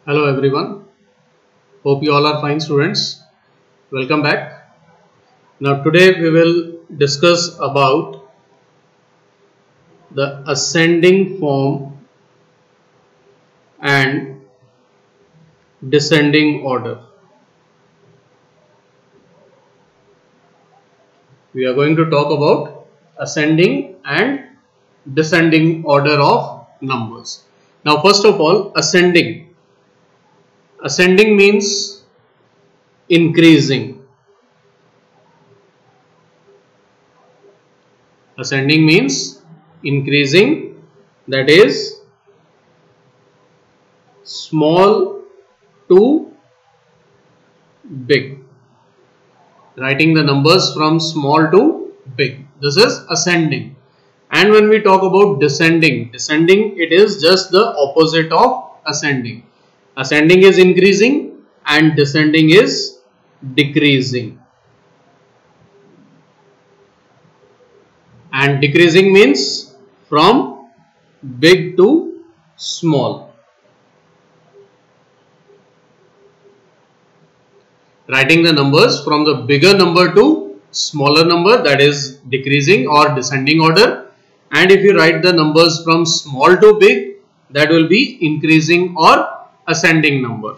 Hello everyone. Hope you all are fine students. Welcome back. Now today we will discuss about the ascending form and descending order. We are going to talk about ascending and descending order of numbers. Now first of all, ascending. Ascending means increasing. Ascending means increasing, that is small to big. Writing the numbers from small to big. This is ascending. And when we talk about descending, it is just the opposite of ascending. Ascending is increasing and descending is decreasing. And decreasing means from big to small. Writing the numbers from the bigger number to smaller number, that is decreasing or descending order. And if you write the numbers from small to big, that will be increasing or ascending number.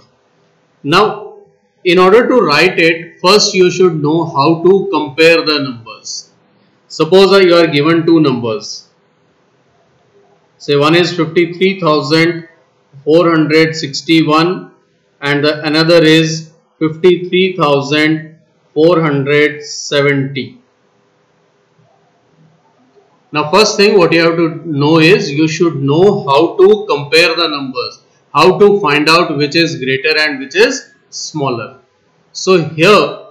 Now, in order to write it, first you should know how to compare the numbers. Suppose you are given two numbers. Say one is 53,461 and the another is 53,470. Now first thing what you have to know is you should know how to compare the numbers. How to find out which is greater and which is smaller. So here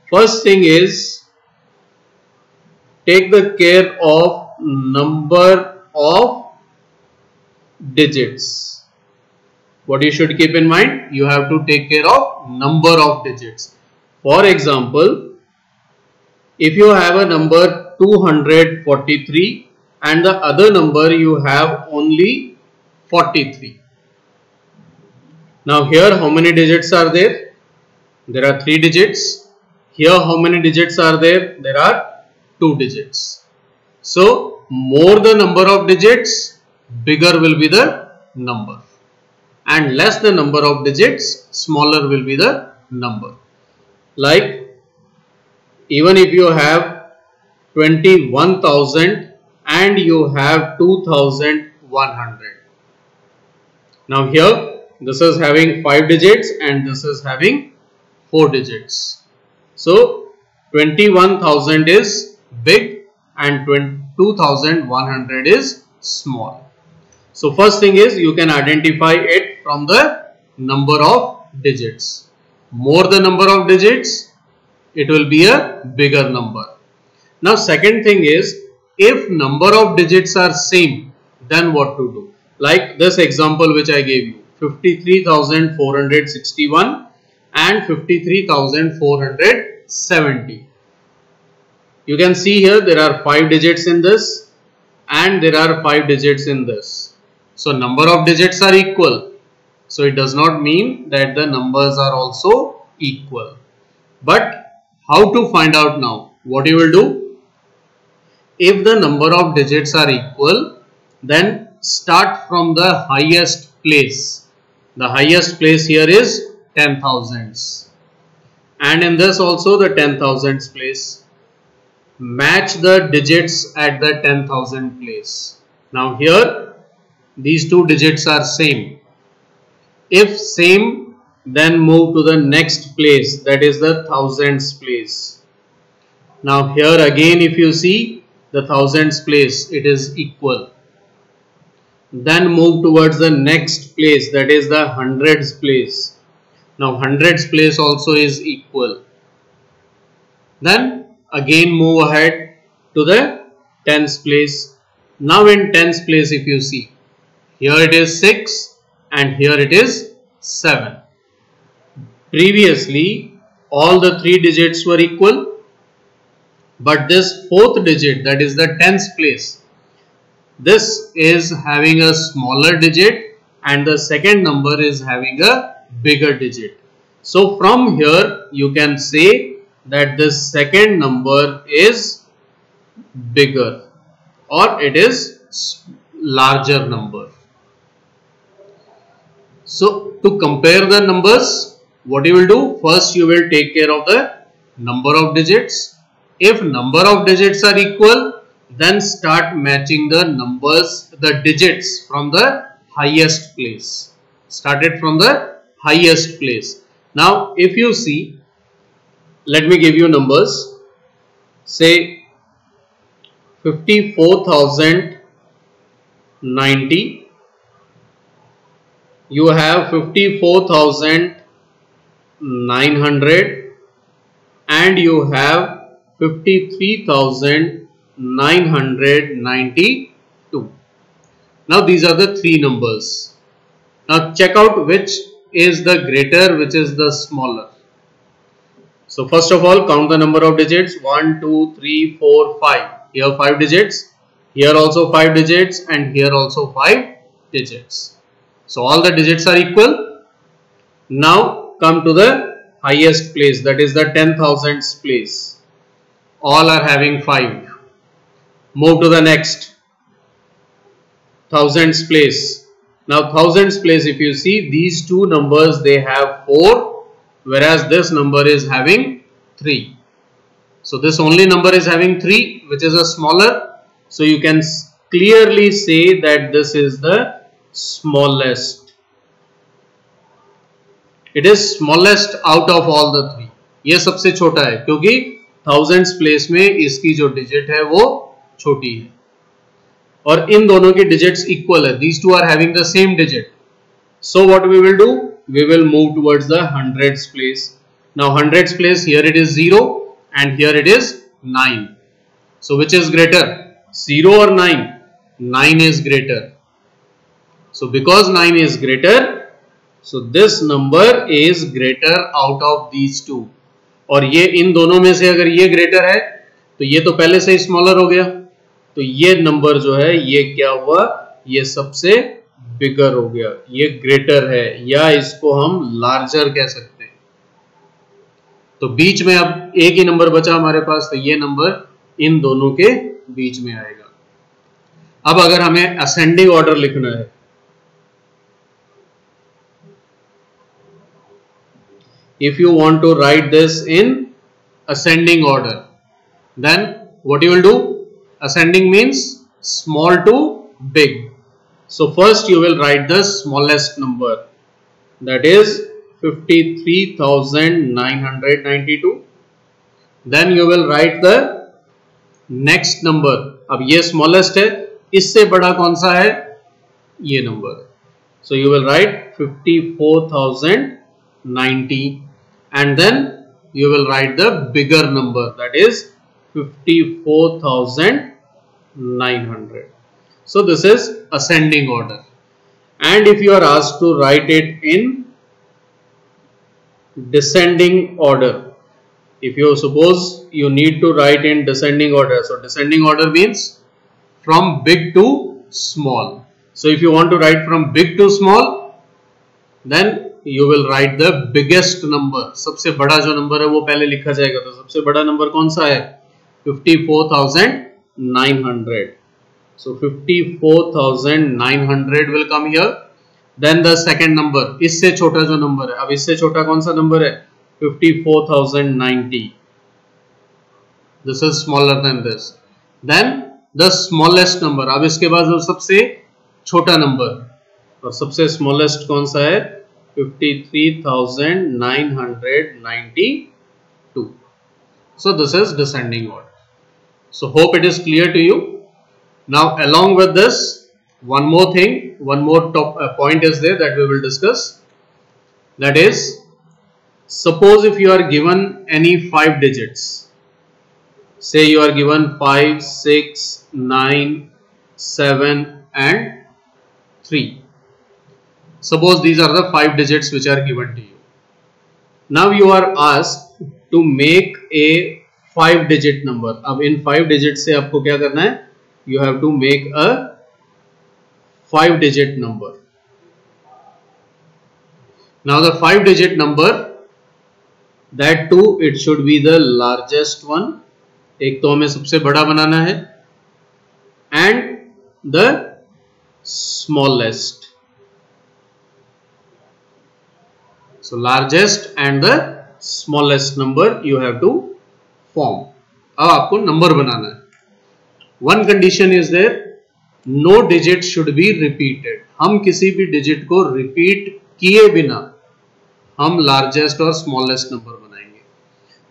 first thing is take the care of number of digits. What you should keep in mind, you have to take care of number of digits. For example, if you have a number 243 and the other number you have only 43. Now here how many digits are there? There are 3 digits. Here how many digits are there? There are 2 digits. So more the number of digits, bigger will be the number. And less the number of digits, smaller will be the number. Like even if you have 21,000 and you have 2,100. Now here this is having 5 digits and this is having 4 digits. So 21,000 is big and 2,100 is small. So first thing is you can identify it from the number of digits. More the number of digits, it will be a bigger number. Now second thing is, if number of digits are same, then what to do? Like this example which I gave you, 53,461 and 53,470. You can see here there are 5 digits in this and there are 5 digits in this. So number of digits are equal. So it does not mean that the numbers are also equal. But how to find out now? What you will do? If the number of digits are equal, then start from the highest place. The highest place here is 10,000s. And in this also the 10,000s place. Match the digits at the 10,000 place. Now here these two digits are same. If same, then move to the next place, that is the thousands place. Now here again if you see the thousands place, it is equal. Then move towards the next place, that is the hundreds place. Now hundreds place also is equal. Then again move ahead to the tens place. Now in tens place if you see, here it is 6 and here it is 7. Previously all the 3 digits were equal, but this 4th digit, that is the tens place, this is having a smaller digit and the second number is having a bigger digit. So from here you can say that this second number is bigger or it is larger number. So to compare the numbers, what you will do? First you will take care of the number of digits. If number of digits are equal, then start matching the numbers, the digits from the highest place. Start it from the highest place. Now if you see, let me give you numbers. Say 54,090. You have 54,900 and you have 53,992. Now these are the three numbers. Now check out which is the greater, which is the smaller. So first of all, count the number of digits. 1, 2, 3, 4, 5. Here 5 digits. Here also 5 digits and here also 5 digits. So all the digits are equal. Now come to the highest place, that is the 10,000s place. All are having 5. Move to the next, thousands place. Now thousands place, if you see, these two numbers, they have 4, whereas this number is having 3. So this only number is having 3, which is a smaller. So you can clearly say that this is the smallest. It is smallest out of all the three. ये सबसे छोटा है क्योंकि thousands place में इसकी जो digit है वो छोटी है और इन दोनों की digits equal है. These two are having the same digit. So what we will do? We will move towards the hundreds place. Now hundreds place, here it is 0 and here it is 9. So which is greater? 0 or 9? 9 is greater. So because 9 is greater, so this number is greater out of these two. और ये इन दोनों में से अगर ये greater है तो ये तो पहले से ही smaller हो गया, तो ये number जो है ये क्या हुआ? ये सबसे bigger हो गया, ये greater है या इसको हम larger कह सकते हैं. तो बीच में अब एक ही नंबर बचा हमारे पास, तो ये नंबर इन दोनों के बीच में आएगा. अब अगर हमें ascending order लिखना है, if you want to write this in ascending order, then what you will do? Ascending means small to big. So first you will write the smallest number, that is 53,992. Then you will write the next number. अब ये smallest है, इससे बड़ा कौन सा है? ये number. So you will write 54,090 and then you will write the bigger number, that is 54,900. So this is ascending order. And if you are asked to write it in descending order, if you suppose you need to write in descending order, so descending order means from big to small. So if you want to write from big to small, then you will write the biggest number. सबसे बड़ा जो number है वो पहले लिखा जाएगा. तो सबसे बड़ा number कौन सा है? 54,900. So 54,900 will come here. Then the second number, इससे छोटा जो number है, अब इससे छोटा कौन सा number है? 54,090. This is smaller than this. Then the smallest number, अब इसके बाद जो सबसे छोटा number और सबसे smallest कौन सा है? 53,992. So this is descending order. So hope it is clear to you. Now along with this, one more thing, one more point is there that we will discuss. That is, suppose if you are given any 5 digits, say you are given 5, 6, 9, 7 and 3. Suppose these are the 5 digits which are given to you. Now you are asked to make a 5-digit number. अब इन 5 digits से आपको क्या करना है? You have to make a 5-digit number. Now the 5-digit number, that too it should be the largest one. एक तो हमें सबसे बड़ा बनाना है, and the smallest. So largest and the smallest number you have to form. अब आपको number बनाना है. One condition is there, no digit should be repeated. हम किसी भी डिजिट को रिपीट किए बिना हम लार्जेस्ट और स्मॉलेस्ट नंबर बनाएंगे.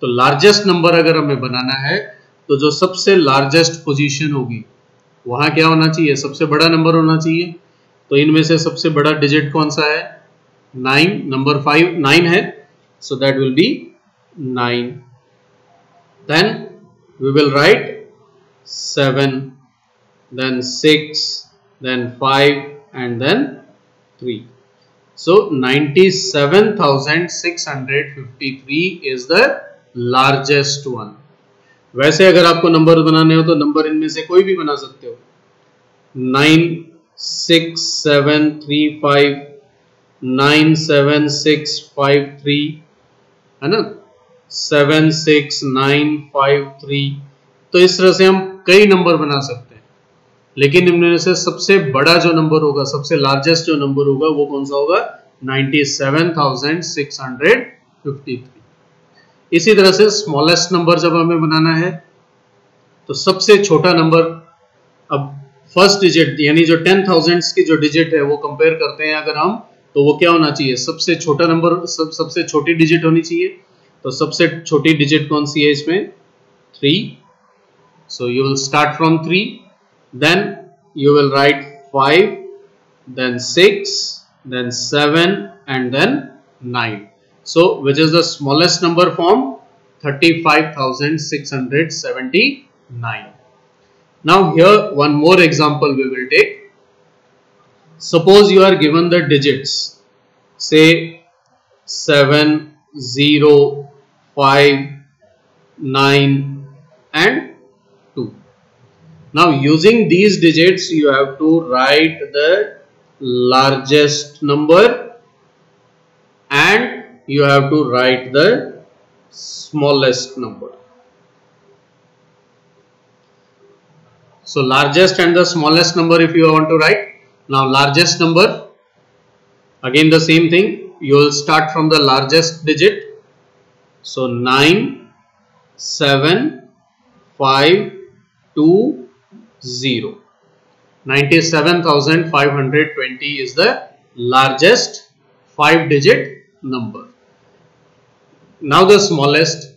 तो लार्जेस्ट नंबर अगर हमें बनाना है तो जो सबसे लार्जेस्ट पोजीशन होगी वहां क्या होना चाहिए, सबसे बड़ा नंबर होना चाहिए. तो इनमें से सबसे बड़ा डिजिट कौन सा है, 9. नंबर 9 है, so that will be 9. Then we will write 7, then 6, then 5 and then 3. So 97,653 is the largest one. वैसे अगर आपको नंबर बनाने हो तो नंबर इनमें से कोई भी बना सकते हो. 9 6 7 3 5, 9 7 6 5 3, है ना, 7 6 9 5 3. तो इस तरह से हम कई नंबर बना सकते हैं, लेकिन इनमें से सबसे बड़ा जो नंबर होगा, सबसे लार्जेस्ट जो नंबर होगा वो कौन सा होगा, 97,653. इसी तरह से स्मॉलेस्ट नंबर जब हमें बनाना है तो सबसे छोटा नंबर, अब फर्स्ट डिजिट यानी जो 10,000 की जो डिजिट है वो कंपेयर करते हैं अगर हम, तो वो क्या होना चाहिए, सबसे छोटा नंबर, सबसे छोटी डिजिट होनी चाहिए. तो सबसे छोटी डिजिट कौन सी है इसमें, 3. So you will start from 3, then you will write 5, then 6, then 7 and then 9. So which is the smallest number formed, 35,679. Now here one more example we will take. Suppose you are given the digits, say 7, 0, 5, 9 and 2. Now using these digits you have to write the largest number and you have to write the smallest number. So largest and the smallest number if you want to write. Now largest number, again the same thing, you will start from the largest digit. So 9 7 5 2 0. 97,520 is the largest 5-digit number. Now the smallest.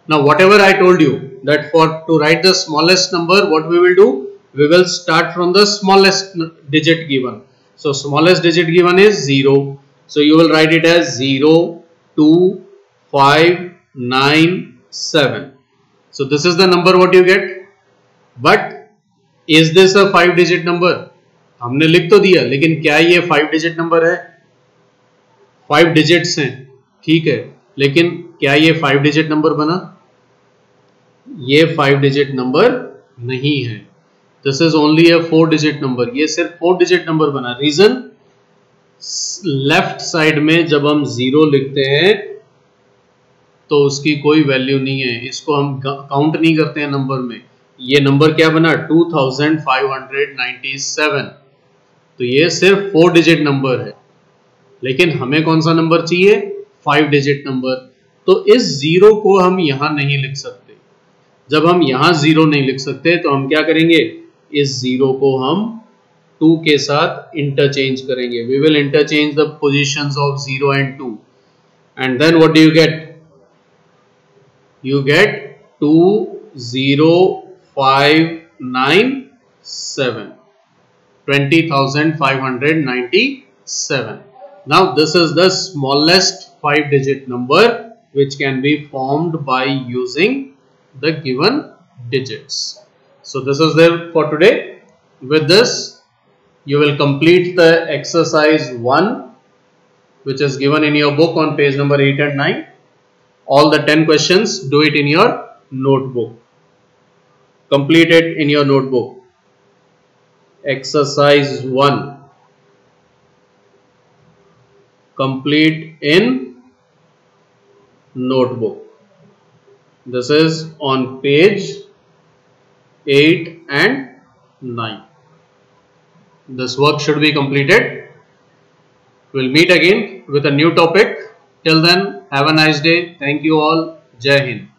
Now whatever I told you that to write the smallest number, what we will do, we will start from the smallest digit given. So smallest digit given is 0. So you will write it as 0 2 5 9 7. So this is the number what you get. But is this a 5-digit number? हमने लिख तो दिया, लेकिन क्या ये 5-digit number है? 5 digits हैं, ठीक है, लेकिन क्या ये 5-digit number बना? ये 5-digit number नहीं है. This is only a 4-digit number. ये सिर्फ 4-digit number बना. Reason, लेफ्ट साइड में जब हम 0 लिखते हैं तो उसकी कोई वैल्यू नहीं है, इसको हम काउंट नहीं करते हैं नंबर में. ये नंबर क्या बना, 2597. तो ये सिर्फ 4-digit नंबर है, लेकिन हमें कौन सा नंबर चाहिए, 5-digit नंबर. तो इस 0 को हम यहां नहीं लिख सकते. जब हम यहां 0 नहीं लिख सकते तो हम क्या करेंगे, इस 0 को हम 2 के साथ इंटरचेंज करेंगे. We will interchange the positions of 0 and 2 and then what do you get, you get 2 0 5 9 7, 20,597. Now this is the smallest 5-digit number which can be formed by using the given digits. So this is there for today. With this you will complete the exercise 1 which is given in your book on page number 8 and 9. All the 10 questions, do it in your notebook. Complete it in your notebook. Exercise 1. complete in notebook. This is on page 8 and 9. This work should be completed. We'll meet again with a new topic. Till then, have a nice day. Thank you all. Jai Hind.